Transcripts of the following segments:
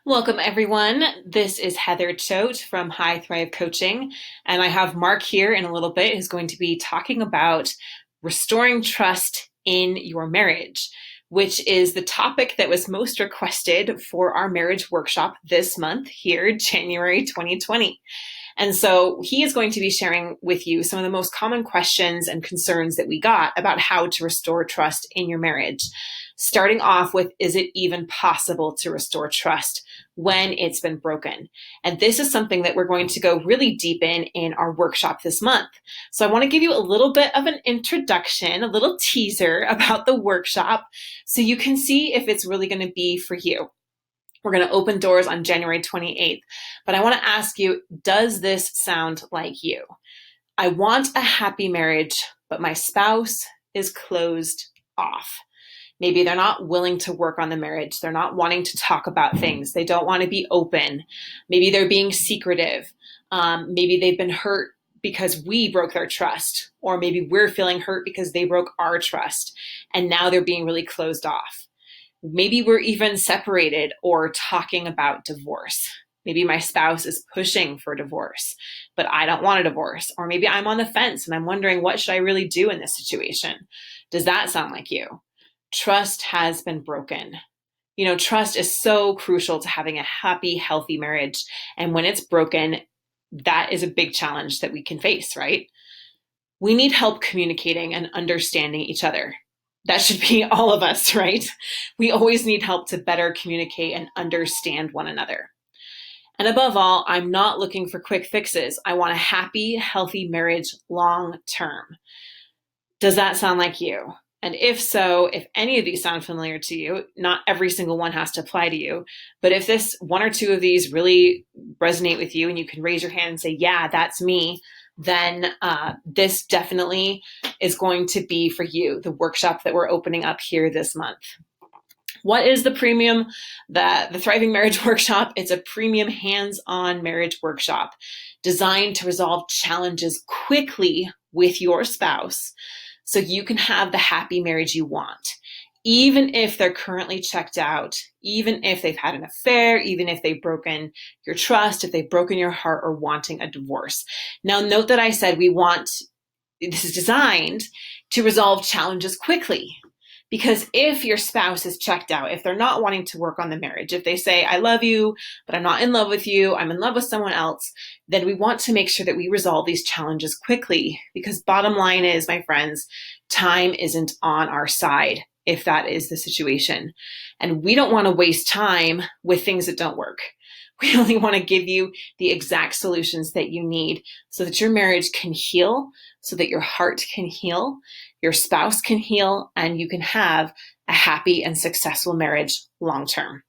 Welcome, everyone. This is Heather Choate from High Thrive Coaching, and I have Mark here in a little bit who's going to be talking about restoring trust in your marriage, which is the topic that was most requested for our marriage workshop this month here, January 2020. And so he is going to be sharing with you some of the most common questions and concerns that we got about how to restore trust in your marriage. Starting off with, is it even possible to restore trust when it's been broken? And this is something that we're going to go really deep in our workshop this month. So I want to give you a little bit of an introduction, a little teaser about the workshop so you can see if it's really going to be for you. We're going to open doors on January 28th. But I want to ask you, does this sound like you? I want a happy marriage, but my spouse is closed off. Maybe they're not willing to work on the marriage. They're not wanting to talk about things. They don't want to be open. Maybe they're being secretive. Maybe they've been hurt because we broke their trust, or maybe we're feeling hurt because they broke our trust, and now they're being really closed off. Maybe we're even separated or talking about divorce. Maybe my spouse is pushing for divorce, but I don't want a divorce. Or maybe I'm on the fence and I'm wondering, what should I really do in this situation? Does that sound like you? Trust has been broken. You know, trust is so crucial to having a happy, healthy marriage. And when it's broken, that is a big challenge that we can face, right? We need help communicating and understanding each other. That should be all of us, right? We always need help to better communicate and understand one another. And above all, I'm not looking for quick fixes. I want a happy, healthy marriage long term. Does that sound like you? And if so, if any of these sound familiar to you, not every single one has to apply to you, but if this one or two of these really resonate with you and you can raise your hand and say, yeah, that's me, then this definitely is going to be for you, the workshop that we're opening up here this month. What is the premium? The Thriving Marriage Workshop? It's a premium hands-on marriage workshop designed to resolve challenges quickly with your spouse so you can have the happy marriage you want. Even if they're currently checked out, even if they've had an affair, even if they've broken your trust, if they've broken your heart or wanting a divorce. Now, note that I said this is designed to resolve challenges quickly. Because if your spouse is checked out, if they're not wanting to work on the marriage, if they say, I love you, but I'm not in love with you, I'm in love with someone else, then we want to make sure that we resolve these challenges quickly. Because bottom line is, my friends, time isn't on our side if that is the situation. And we don't want to waste time with things that don't work. We only want to give you the exact solutions that you need so that your marriage can heal, so that your heart can heal, your spouse can heal, and you can have a happy and successful marriage long term.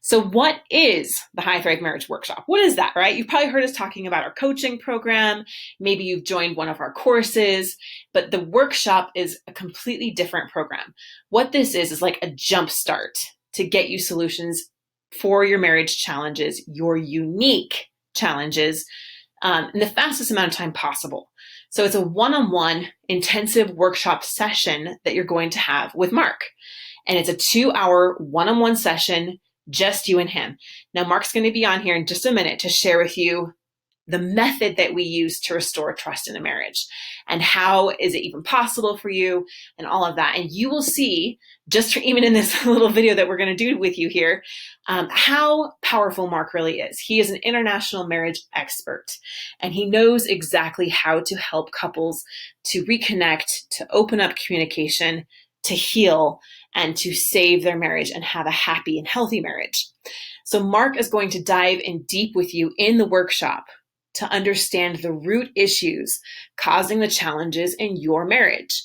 So what is the High Thrive Marriage Workshop? What is that, right? You've probably heard us talking about our coaching program. Maybe you've joined one of our courses, but the workshop is a completely different program. What this is like a jump start to get you solutions for your marriage challenges, your unique challenges, in the fastest amount of time possible. So it's a one-on-one intensive workshop session that you're going to have with Mark. And it's a 2-hour one-on-one session, just you and him. Now, Mark's going to be on here in just a minute to share with you the method that we use to restore trust in a marriage and how is it even possible for you and all of that. And you will see, just even in this little video that we're going to do with you here, how powerful Mark really is. He is an international marriage expert, and he knows exactly how to help couples to reconnect, to open up communication, to heal, and to save their marriage and have a happy and healthy marriage. So Mark is going to dive in deep with you in the workshop to understand the root issues causing the challenges in your marriage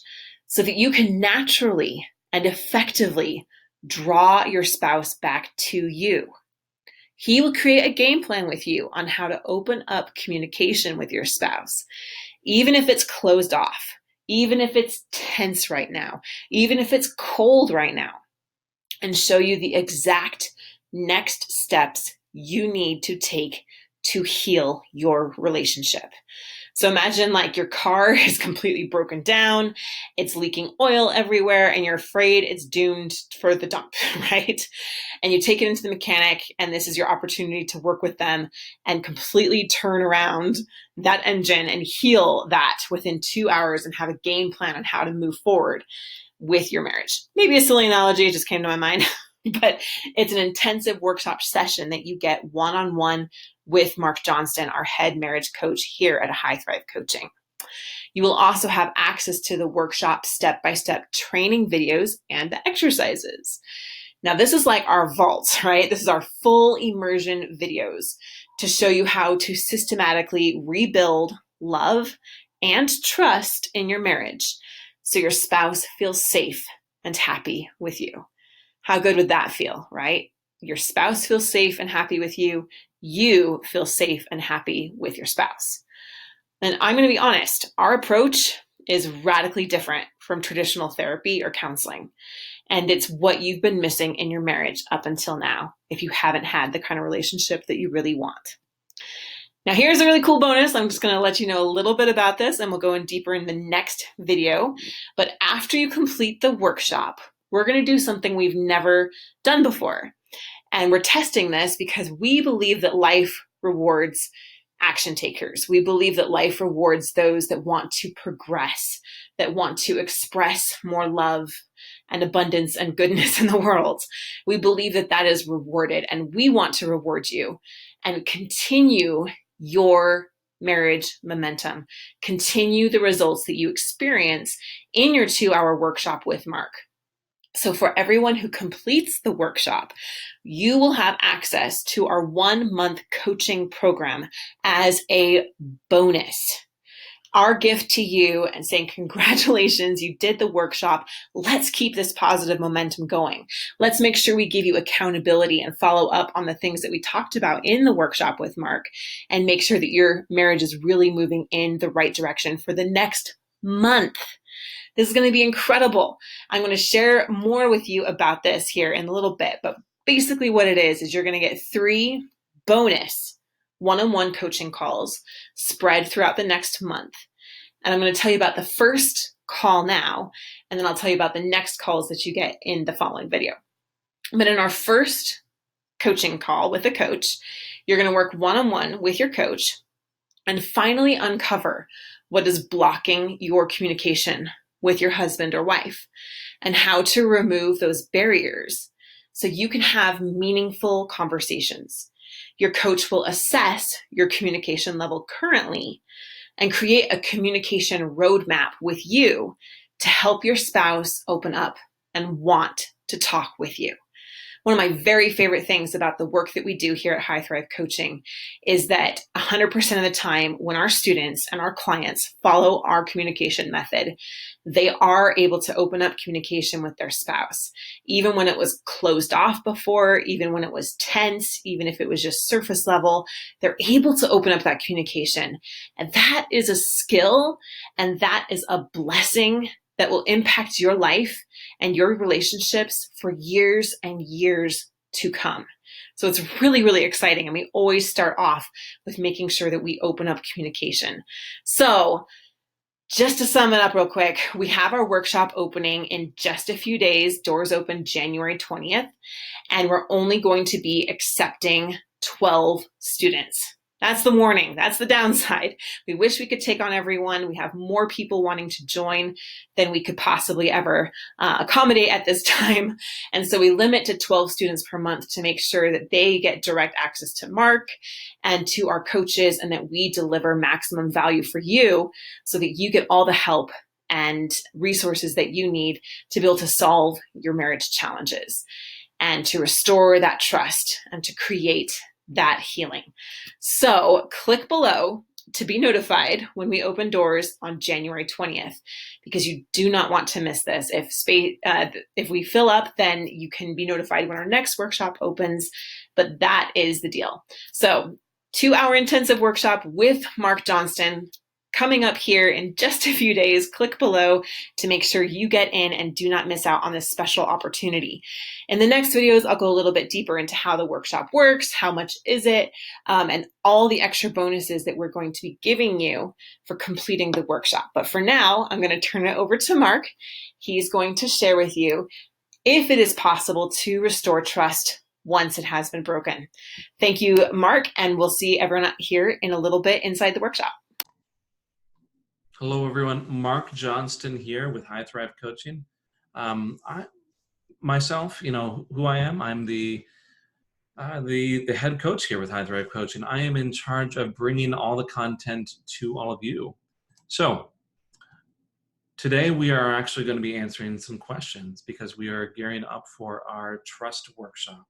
so that you can naturally and effectively draw your spouse back to you. He will create a game plan with you on how to open up communication with your spouse, even if it's closed off, even if it's tense right now, even if it's cold right now, and show you the exact next steps you need to take to heal your relationship. So imagine like your car is completely broken down, it's leaking oil everywhere, and you're afraid it's doomed for the dump, right? And you take it into the mechanic, and this is your opportunity to work with them and completely turn around that engine and heal that within 2 hours and have a game plan on how to move forward with your marriage. Maybe a silly analogy, it just came to my mind, but it's an intensive workshop session that you get one-on-one with Mark Johnston, our head marriage coach here at High Thrive Coaching. You will also have access to the workshop step-by-step training videos and the exercises. Now, this is like our vault, right? This is our full immersion videos to show you how to systematically rebuild love and trust in your marriage so your spouse feels safe and happy with you. How good would that feel, right? Your spouse feels safe and happy with you. You feel safe and happy with your spouse. And I'm going to be honest, our approach is radically different from traditional therapy or counseling. And it's what you've been missing in your marriage up until now, if you haven't had the kind of relationship that you really want. Now, here's a really cool bonus. I'm just going to let you know a little bit about this, and we'll go in deeper in the next video. But after you complete the workshop, we're going to do something we've never done before. And we're testing this because we believe that life rewards action takers. We believe that life rewards those that want to progress, that want to express more love and abundance and goodness in the world. We believe that that is rewarded, and we want to reward you and continue your marriage momentum, continue the results that you experience in your 2-hour workshop with Mark. So for everyone who completes the workshop, you will have access to our 1-month coaching program as a bonus. Our gift to you and saying, congratulations, you did the workshop. Let's keep this positive momentum going. Let's make sure we give you accountability and follow up on the things that we talked about in the workshop with Mark, and make sure that your marriage is really moving in the right direction for the next month. This is going to be incredible. I'm going to share more with you about this here in a little bit, but basically what it is you're going to get 3 bonus one-on-one coaching calls spread throughout the next month. And I'm going to tell you about the first call now, and then I'll tell you about the next calls that you get in the following video. But in our first coaching call with a coach, you're going to work one-on-one with your coach and finally uncover what is blocking your communication with your husband or wife, and how to remove those barriers so you can have meaningful conversations. Your coach will assess your communication level currently and create a communication roadmap with you to help your spouse open up and want to talk with you. One of my very favorite things about the work that we do here at High Thrive Coaching is that 100% of the time when our students and our clients follow our communication method, they are able to open up communication with their spouse. Even when it was closed off before, even when it was tense, even if it was just surface level, they're able to open up that communication. And that is a skill, and that is a blessing that will impact your life and your relationships for years and years to come. So it's really, really exciting. And we always start off with making sure that we open up communication. So just to sum it up real quick, we have our workshop opening in just a few days. Doors open January 20th, and we're only going to be accepting 12 students. That's the warning. That's the downside. We wish we could take on everyone. We have more people wanting to join than we could possibly ever accommodate at this time. And so we limit to 12 students per month to make sure that they get direct access to Mark and to our coaches, and that we deliver maximum value for you so that you get all the help and resources that you need to be able to solve your marriage challenges and to restore that trust and to create that healing. So click below to be notified when we open doors on January 20th, because you do not want to miss this. If we fill up, then you can be notified when our next workshop opens, but that is the deal. So 2-hour intensive workshop with Mark Johnston, coming up here in just a few days. Click below to make sure you get in and do not miss out on this special opportunity. In the next videos, I'll go a little bit deeper into how the workshop works, how much is it, and all the extra bonuses that we're going to be giving you for completing the workshop. But for now, I'm going to turn it over to Mark. He's going to share with you if it is possible to restore trust once it has been broken. Thank you, Mark, and we'll see everyone here in a little bit inside the workshop. Hello, everyone. Mark Johnston here with High Thrive Coaching. Myself, you know who I am. I'm the head coach here with High Thrive Coaching. I am in charge of bringing all the content to all of you. So today we are actually going to be answering some questions because we are gearing up for our trust workshop.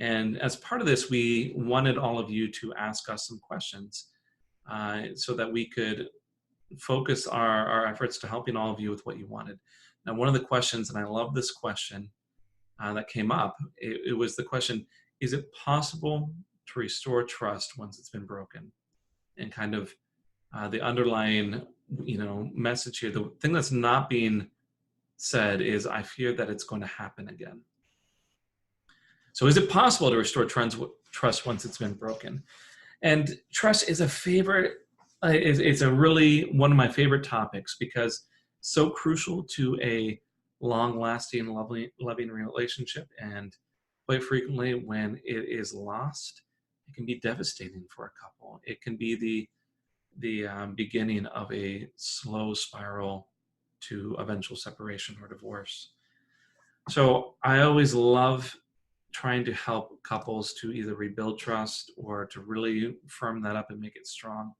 And as part of this, we wanted all of you to ask us some questions so that we could focus our efforts to helping all of you with what you wanted. Now, one of the questions, and I love this question that came up, it was the question, is it possible to restore trust once it's been broken? And kind of the underlying, message here, the thing that's not being said is, I fear that it's going to happen again. So is it possible to restore trust once it's been broken? And trust is a favorite, it's a really one of my favorite topics because it's so crucial to a long-lasting, loving relationship. And quite frequently, when it is lost, it can be devastating for a couple. It can be the beginning of a slow spiral to eventual separation or divorce. So I always love trying to help couples to either rebuild trust or to really firm that up and make it strong.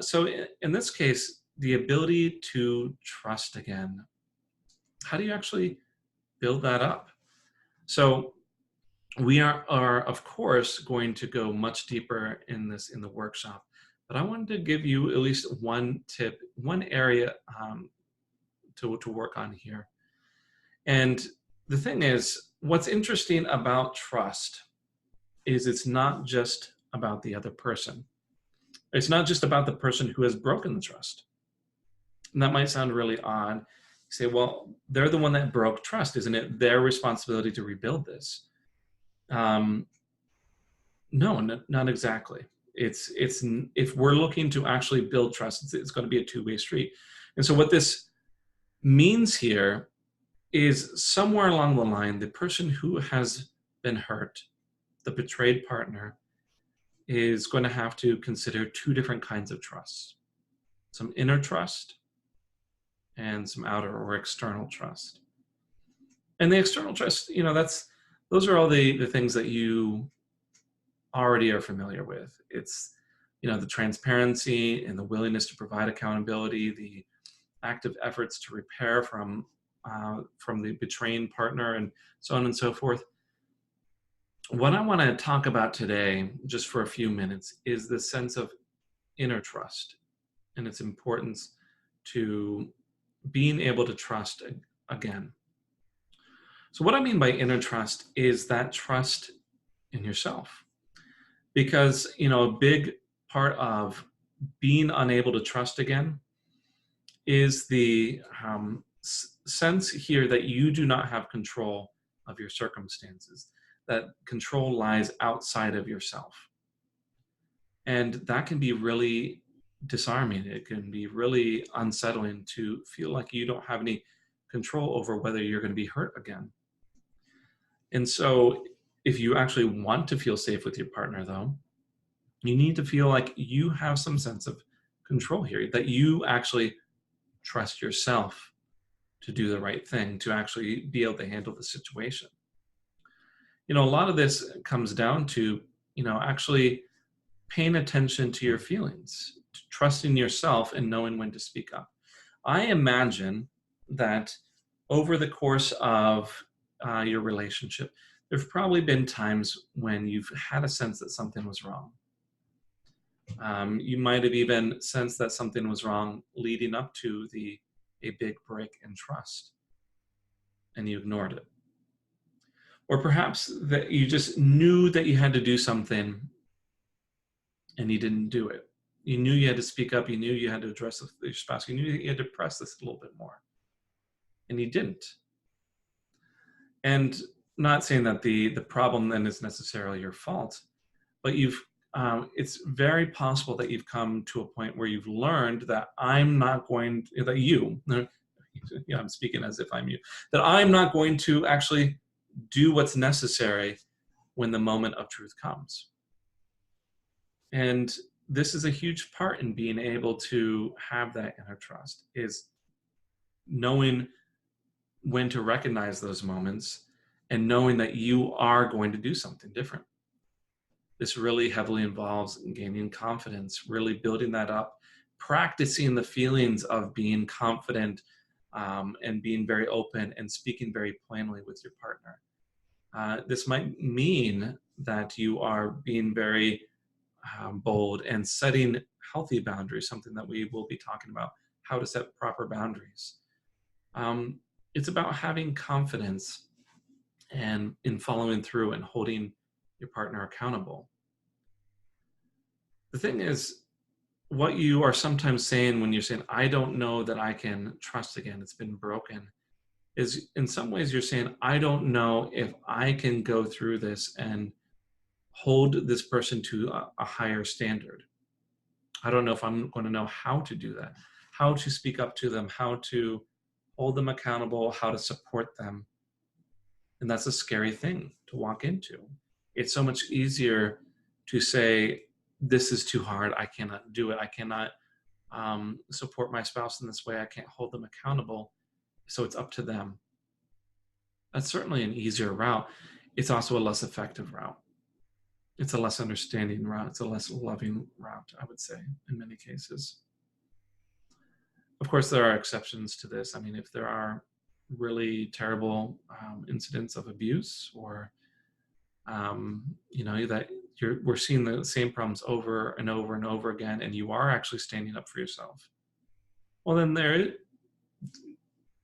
So in this case, the ability to trust again, how do you actually build that up? So we are of course going to go much deeper in the workshop, but I wanted to give you at least one tip, one area to work on here. And the thing is, what's interesting about trust is it's not just about the other person. It's not just about the person who has broken the trust. And that might sound really odd. You say, well, they're the one that broke trust. Isn't it their responsibility to rebuild this? No, not exactly. It's if we're looking to actually build trust, it's going to be a two-way street. And so what this means here is somewhere along the line, the person who has been hurt, the betrayed partner, is going to have to consider two different kinds of trust. Some inner trust and some outer or external trust. And the external trust, those are all the things that you already are familiar with. It's, the transparency and the willingness to provide accountability, the active efforts to repair from the betraying partner, and so on and so forth. What I want to talk about today, just for a few minutes, is the sense of inner trust and its importance to being able to trust again. So what I mean by inner trust is that trust in yourself. Because, a big part of being unable to trust again is the sense here that you do not have control of your circumstances, that control lies outside of yourself. And that can be really disarming. It can be really unsettling to feel like you don't have any control over whether you're going to be hurt again. And so if you actually want to feel safe with your partner, though, you need to feel like you have some sense of control here, that you actually trust yourself to do the right thing, to actually be able to handle the situation. A lot of this comes down to, actually paying attention to your feelings, to trusting yourself and knowing when to speak up. I imagine that over the course of your relationship, there have probably been times when you've had a sense that something was wrong. You might have even sensed that something was wrong leading up to a big break in trust, and you ignored it. Or perhaps that you just knew that you had to do something and you didn't do it. You knew you had to speak up. You knew you had to address your spouse. You knew you had to press this a little bit more, and you didn't. And not saying that the problem then is necessarily your fault, but it's very possible that you've come to a point where you've learned that I'm speaking as if I'm you, that I'm not going to actually do what's necessary when the moment of truth comes. And this is a huge part in being able to have that inner trust, is knowing when to recognize those moments and knowing that you are going to do something different. This really heavily involves gaining confidence, really building that up, practicing the feelings of being confident, and being very open and speaking very plainly with your partner. This might mean that you are being very bold and setting healthy boundaries, something that we will be talking about, how to set proper boundaries. It's about having confidence and in following through and holding your partner accountable. The thing is, what you are sometimes saying when you're saying, I don't know that I can trust again, it's been broken, is in some ways you're saying, I don't know if I can go through this and hold this person to a higher standard. I don't know if I'm going to know how to do that, how to speak up to them, how to hold them accountable, how to support them. And that's a scary thing to walk into. It's so much easier to say, this is too hard, I cannot do it, I cannot support my spouse in this way, I can't hold them accountable, so it's up to them. That's certainly an easier route. It's also a less effective route. It's a less understanding route. It's a less loving route, I would say, in many cases. Of course, there are exceptions to this. I mean, if there are really terrible incidents of abuse, or that we're seeing the same problems over and over and over again, and you are actually standing up for yourself, well, then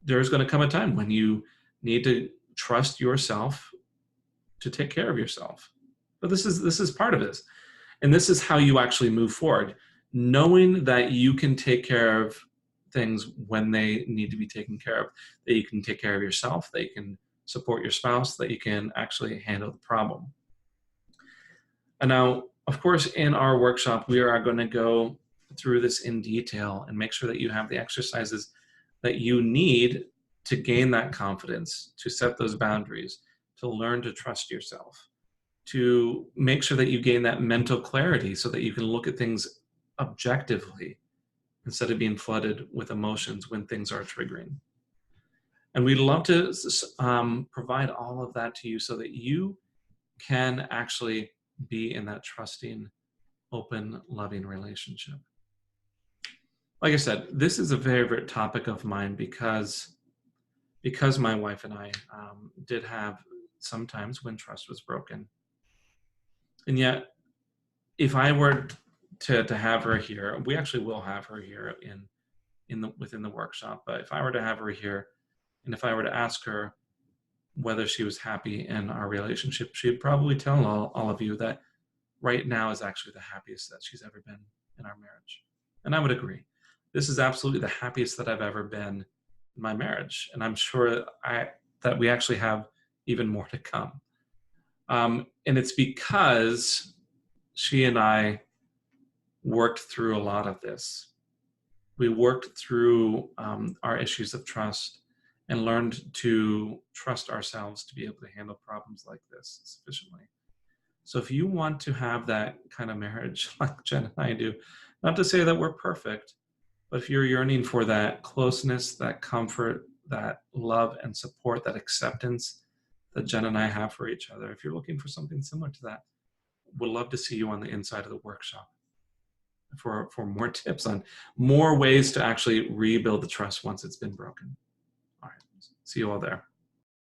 there's going to come a time when you need to trust yourself to take care of yourself. But this is part of this, and this is how you actually move forward, knowing that you can take care of things when they need to be taken care of, that you can take care of yourself, that you can support your spouse, that you can actually handle the problem. And now, of course, in our workshop, we are going to go through this in detail and make sure that you have the exercises that you need to gain that confidence, to set those boundaries, to learn to trust yourself, to make sure that you gain that mental clarity so that you can look at things objectively instead of being flooded with emotions when things are triggering. And we'd love to provide all of that to you so that you can actually be in that trusting, open, loving relationship. Like I said, this is a favorite topic of mine because my wife and I did have some times when trust was broken. And yet, if I were to have her here, we actually will have her here within the workshop, but if I were to have her here, and if I were to ask her whether she was happy in our relationship, she'd probably tell all of you that right now is actually the happiest that she's ever been in our marriage. And I would agree. This is absolutely the happiest that I've ever been in my marriage. And I'm sure that we actually have even more to come. And it's because she and I worked through a lot of this. We worked through our issues of trust and learned to trust ourselves to be able to handle problems like this sufficiently. So if you want to have that kind of marriage like Jen and I do, not to say that we're perfect, but if you're yearning for that closeness, that comfort, that love and support, that acceptance that Jen and I have for each other, if you're looking for something similar to that, we'd love to see you on the inside of the workshop for more tips on more ways to actually rebuild the trust once it's been broken. All right, see you all there.